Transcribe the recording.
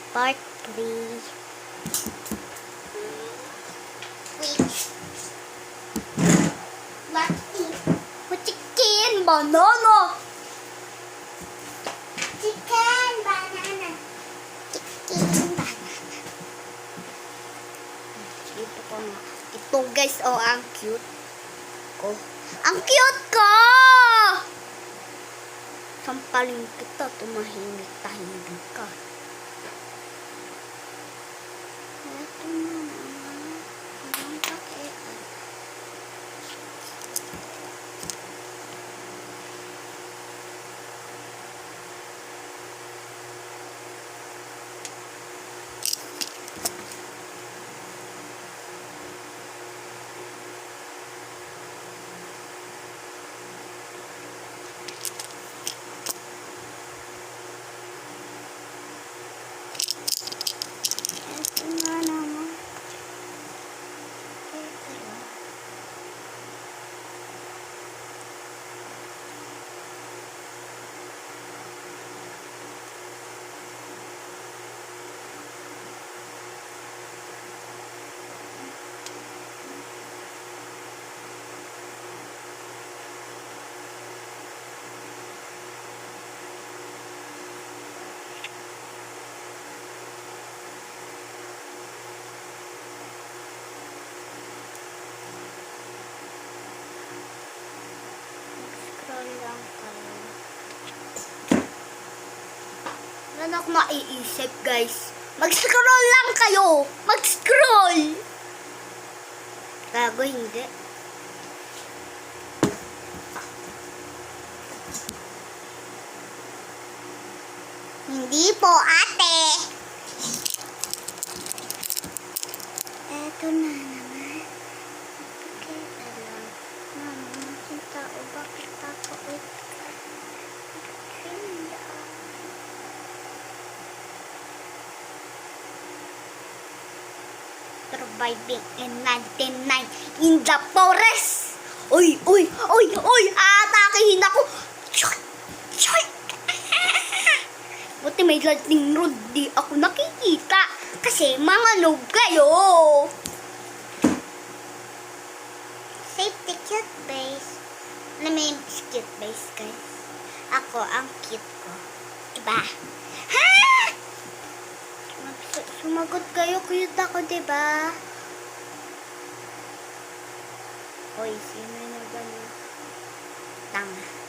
Part 3. Wait. What is? Chicken banana. Chicken banana. Chicken banana. Ito ko nga. Ito guys, oh, ang cute ko. Ang cute ko! Sampalin kita, tumahimik-tahimik ka. Ito na naman. Ang pakitaan. Lang kayo. Wala na ako maiisip, guys. Mag-scroll lang kayo. Mag-scroll. Gago, hindi. Hindi po, ate. Eto na naman. Okay, alam. Mama, yung tao, bakit ako surviving in 1999 in the forest. Uy, uy, uy, uy, aatakihin ako. Choy, choy. Buti may lightning rod, di ako nakikita. Kasi mga noob kayo. Safety cute base. Alam mo yung cute base, guys? Ako, ang cute ko. Diba? Ha? Sumagot kayo, cute ako, diba? Hoy, sino yung gano'n? Tanga.